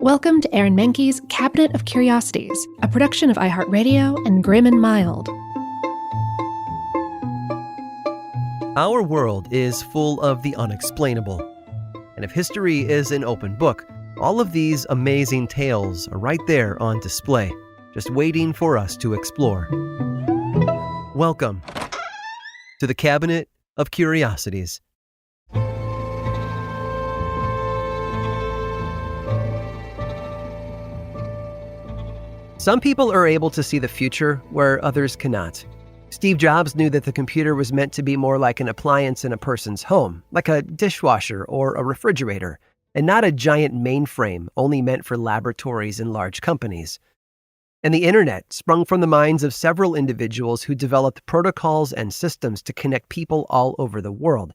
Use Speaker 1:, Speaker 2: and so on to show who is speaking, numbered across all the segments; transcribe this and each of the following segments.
Speaker 1: Welcome to Aaron Mahnke's Cabinet of Curiosities, a production of iHeartRadio and Grim and Mild.
Speaker 2: Our world is full of the unexplainable. And if history is an open book, all of these amazing tales are right there on display, just waiting for us to explore. Welcome to the Cabinet of Curiosities. Some people are able to see the future where others cannot. Steve Jobs knew that the computer was meant to be more like an appliance in a person's home, like a dishwasher or a refrigerator, and not a giant mainframe only meant for laboratories and large companies. And the internet sprung from the minds of several individuals who developed protocols and systems to connect people all over the world.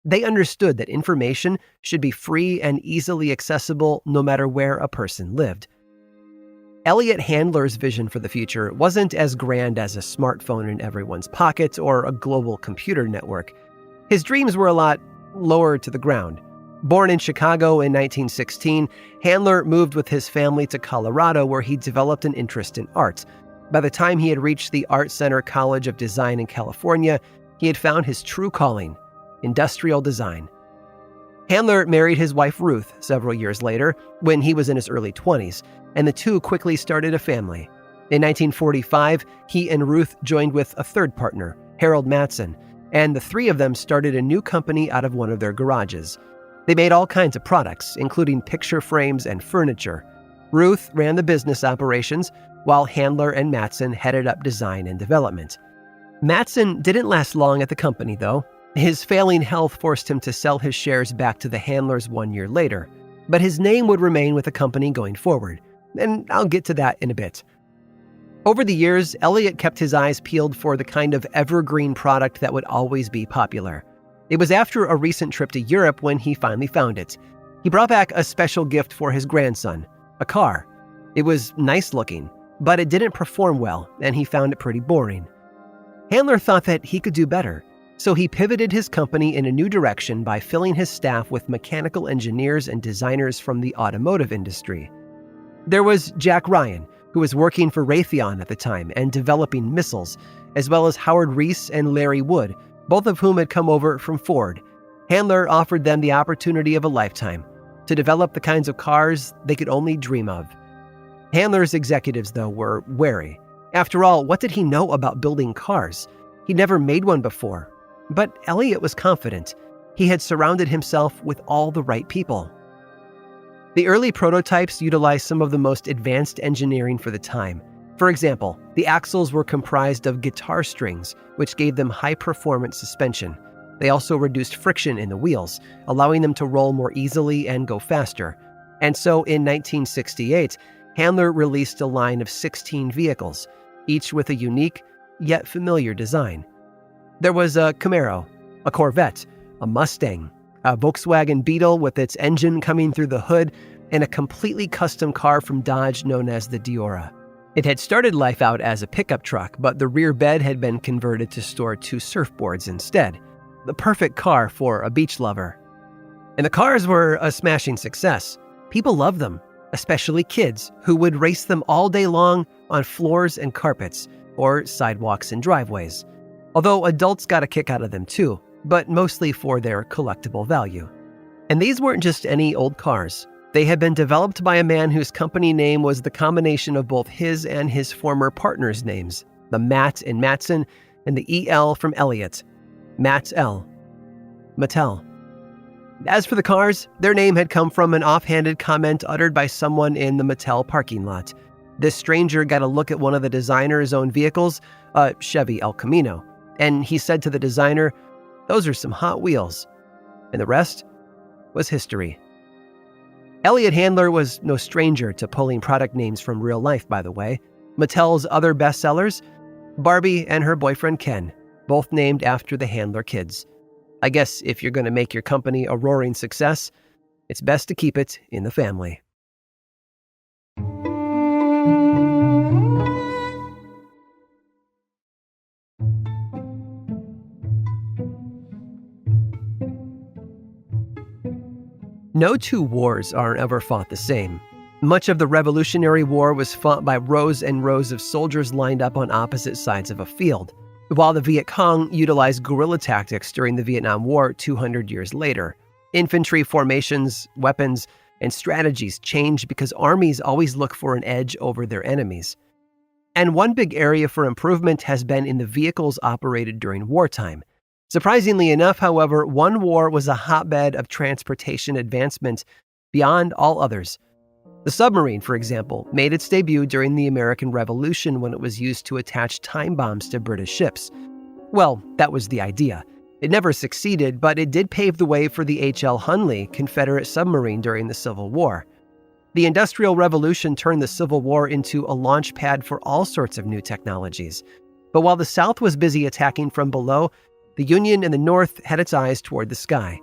Speaker 2: They understood that information should be free and easily accessible no matter where a person lived. Elliott Handler's vision for the future wasn't as grand as a smartphone in everyone's pocket or a global computer network. His dreams were a lot lower to the ground. Born in Chicago in 1916, Handler moved with his family to Colorado, where he developed an interest in art. By the time he had reached the Art Center College of Design in California, he had found his true calling: industrial design. Handler married his wife Ruth several years later, when he was in his early 20s, and the two quickly started a family. In 1945, he and Ruth joined with a third partner, Harold Matson, and the three of them started a new company out of one of their garages. They made all kinds of products, including picture frames and furniture. Ruth ran the business operations, while Handler and Matson headed up design and development. Matson didn't last long at the company, though. His failing health forced him to sell his shares back to the Handlers 1 year later. But his name would remain with the company going forward, and I'll get to that in a bit. Over the years, Elliott kept his eyes peeled for the kind of evergreen product that would always be popular. It was after a recent trip to Europe when he finally found it. He brought back a special gift for his grandson, a car. It was nice looking, but it didn't perform well, and he found it pretty boring. Handler thought that he could do better, so he pivoted his company in a new direction by filling his staff with mechanical engineers and designers from the automotive industry. There was Jack Ryan, who was working for Raytheon at the time and developing missiles, as well as Howard Reese and Larry Wood, both of whom had come over from Ford. Handler offered them the opportunity of a lifetime to develop the kinds of cars they could only dream of. Handler's executives, though, were wary. After all, what did he know about building cars? He'd never made one before. But Elliott was confident. He had surrounded himself with all the right people. The early prototypes utilized some of the most advanced engineering for the time. For example, the axles were comprised of guitar strings, which gave them high-performance suspension. They also reduced friction in the wheels, allowing them to roll more easily and go faster. And so in 1968, Handler released a line of 16 vehicles, each with a unique, yet familiar design. There was a Camaro, a Corvette, a Mustang, a Volkswagen Beetle with its engine coming through the hood, and a completely custom car from Dodge known as the Diora. It had started life out as a pickup truck, but the rear bed had been converted to store 2 surfboards instead. The perfect car for a beach lover. And the cars were a smashing success. People loved them, especially kids, who would race them all day long on floors and carpets, or sidewalks and driveways. Although adults got a kick out of them too, but mostly for their collectible value. And these weren't just any old cars. They had been developed by a man whose company name was the combination of both his and his former partners' names, the Matt in Matson and the EL from Elliott, Matt-L, Mattel. As for the cars, their name had come from an offhanded comment uttered by someone in the Mattel parking lot. This stranger got a look at one of the designer's own vehicles, a Chevy El Camino, and he said to the designer, "Those are some hot wheels." And the rest was history. Elliott Handler was no stranger to pulling product names from real life, by the way. Mattel's other bestsellers, Barbie and her boyfriend Ken, both named after the Handler kids. I guess if you're going to make your company a roaring success, it's best to keep it in the family. No two wars are ever fought the same. Much of the Revolutionary War was fought by rows and rows of soldiers lined up on opposite sides of a field, while the Viet Cong utilized guerrilla tactics during the Vietnam War 200 years later. Infantry formations, weapons, and strategies changed because armies always look for an edge over their enemies. And one big area for improvement has been in the vehicles operated during wartime. Surprisingly enough, however, one war was a hotbed of transportation advancement beyond all others. The submarine, for example, made its debut during the American Revolution when it was used to attach time bombs to British ships. Well, that was the idea. It never succeeded, but it did pave the way for the H.L. Hunley Confederate submarine during the Civil War. The Industrial Revolution turned the Civil War into a launch pad for all sorts of new technologies. But while the South was busy attacking from below, the Union in the North had its eyes toward the sky.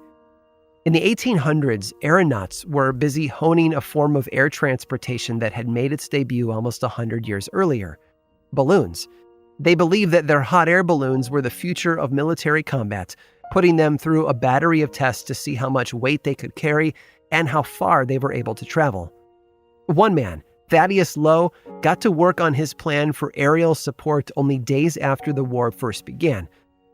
Speaker 2: In the 1800s, aeronauts were busy honing a form of air transportation that had made its debut almost 100 years earlier: balloons. They believed that their hot air balloons were the future of military combat, putting them through a battery of tests to see how much weight they could carry and how far they were able to travel. One man, Thaddeus Lowe, got to work on his plan for aerial support only days after the war first began.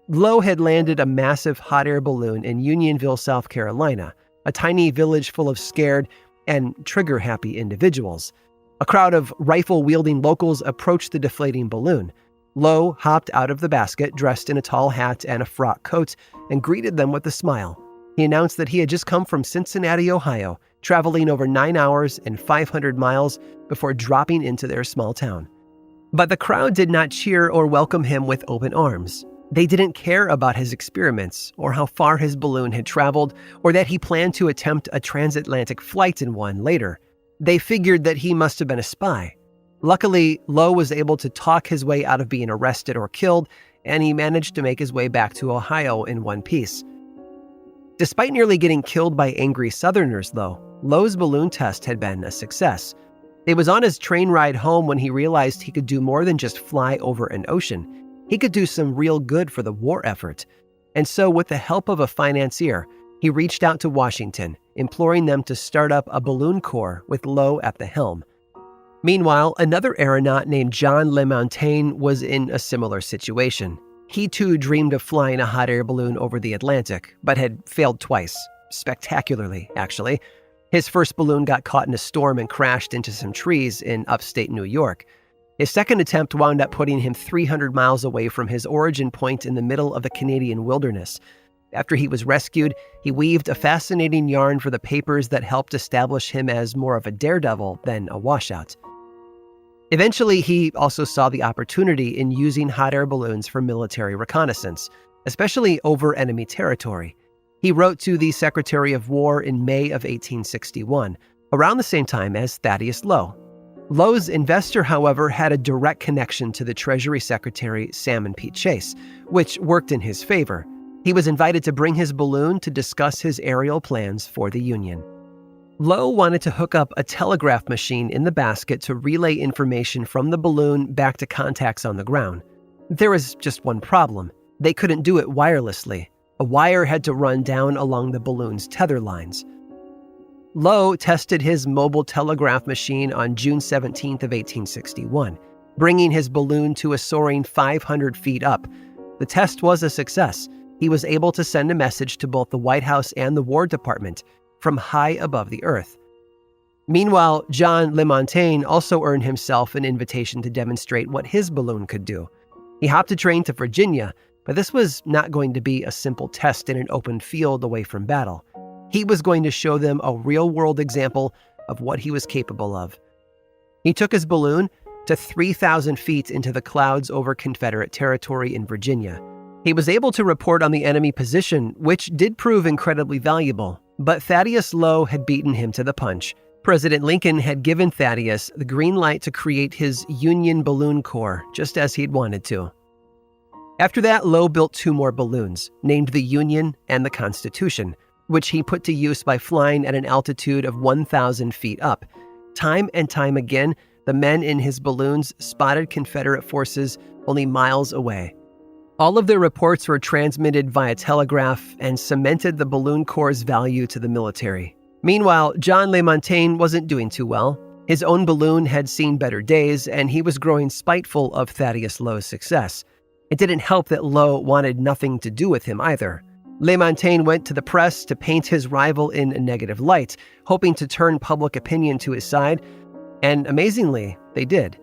Speaker 2: Lowe had landed a massive hot air balloon in Unionville, South Carolina, a tiny village full of scared and trigger-happy individuals. A crowd of rifle-wielding locals approached the deflating balloon. Lowe hopped out of the basket, dressed in a tall hat and a frock coat, and greeted them with a smile. He announced that he had just come from Cincinnati, Ohio, traveling over 9 hours and 500 miles before dropping into their small town. But the crowd did not cheer or welcome him with open arms. They didn't care about his experiments, or how far his balloon had traveled, or that he planned to attempt a transatlantic flight in one later. They figured that he must have been a spy. Luckily, Lowe was able to talk his way out of being arrested or killed, and he managed to make his way back to Ohio in one piece. Despite nearly getting killed by angry Southerners, though, Lowe's balloon test had been a success. It was on his train ride home when he realized he could do more than just fly over an ocean. He could do some real good for the war effort. And so, with the help of a financier, he reached out to Washington, imploring them to start up a balloon corps with Lowe at the helm. Meanwhile, another aeronaut named John LeMontagne was in a similar situation. He too dreamed of flying a hot air balloon over the Atlantic, but had failed twice. Spectacularly, actually. His first balloon got caught in a storm and crashed into some trees in upstate New York. His second attempt wound up putting him 300 miles away from his origin point in the middle of the Canadian wilderness. After he was rescued, he weaved a fascinating yarn for the papers that helped establish him as more of a daredevil than a washout. Eventually, he also saw the opportunity in using hot air balloons for military reconnaissance, especially over enemy territory. He wrote to the Secretary of War in May of 1861, around the same time as Thaddeus Lowe. Lowe's investor, however, had a direct connection to the Treasury Secretary Salmon P. Chase, which worked in his favor. He was invited to bring his balloon to discuss his aerial plans for the Union. Lowe wanted to hook up a telegraph machine in the basket to relay information from the balloon back to contacts on the ground. There was just one problem. They couldn't do it wirelessly. A wire had to run down along the balloon's tether lines. Lowe tested his mobile telegraph machine on June 17th of 1861, bringing his balloon to a soaring 500 feet up. The test was a success. He was able to send a message to both the White House and the War Department from high above the earth. Meanwhile, John LeMontagne also earned himself an invitation to demonstrate what his balloon could do. He hopped a train to Virginia, but this was not going to be a simple test in an open field away from battle. He was going to show them a real-world example of what he was capable of. He took his balloon to 3,000 feet into the clouds over Confederate territory in Virginia. He was able to report on the enemy position, which did prove incredibly valuable, but Thaddeus Lowe had beaten him to the punch. President Lincoln had given Thaddeus the green light to create his Union Balloon Corps, just as he'd wanted to. After that, Lowe built 2 more balloons, named the Union and the Constitution, which he put to use by flying at an altitude of 1,000 feet up. Time and time again, the men in his balloons spotted Confederate forces only miles away. All of their reports were transmitted via telegraph and cemented the balloon corps' value to the military. Meanwhile, John LeMontagne wasn't doing too well. His own balloon had seen better days, and he was growing spiteful of Thaddeus Lowe's success. It didn't help that Lowe wanted nothing to do with him either. LeMontagne went to the press to paint his rival in a negative light, hoping to turn public opinion to his side, and amazingly, they did.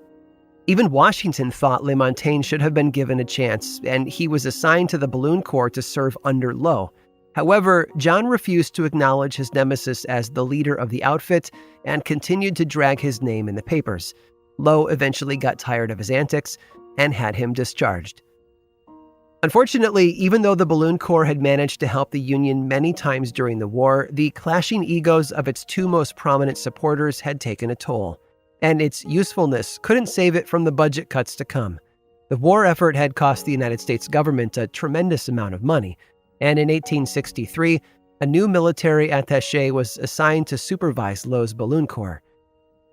Speaker 2: Even Washington thought LeMontagne should have been given a chance, and he was assigned to the Balloon Corps to serve under Lowe. However, John refused to acknowledge his nemesis as the leader of the outfit and continued to drag his name in the papers. Lowe eventually got tired of his antics and had him discharged. Unfortunately, even though the Balloon Corps had managed to help the Union many times during the war, the clashing egos of its two most prominent supporters had taken a toll, and its usefulness couldn't save it from the budget cuts to come. The war effort had cost the United States government a tremendous amount of money, and in 1863, a new military attaché was assigned to supervise Lowe's Balloon Corps.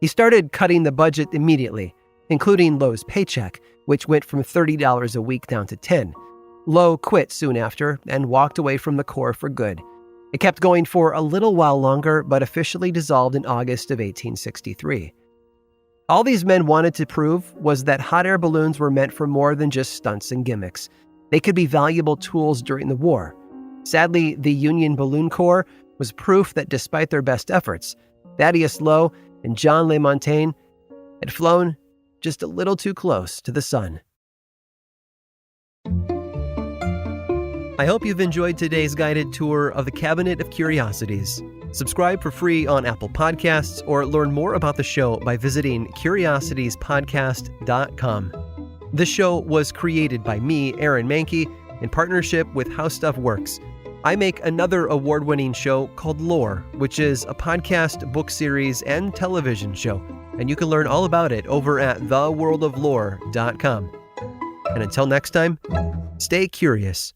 Speaker 2: He started cutting the budget immediately, including Lowe's paycheck, which went from $30 a week down to $10. Lowe quit soon after and walked away from the Corps for good. It kept going for a little while longer, but officially dissolved in August of 1863. All these men wanted to prove was that hot air balloons were meant for more than just stunts and gimmicks. They could be valuable tools during the war. Sadly, the Union Balloon Corps was proof that despite their best efforts, Thaddeus Lowe and John LeMontagne had flown just a little too close to the sun. I hope you've enjoyed today's guided tour of the Cabinet of Curiosities. Subscribe for free on Apple Podcasts or learn more about the show by visiting curiositiespodcast.com. This show was created by me, Aaron Mahnke, in partnership with How Stuff Works. I make another award-winning show called Lore, which is a podcast, book series, and television show, and you can learn all about it over at theworldoflore.com. And until next time, stay curious.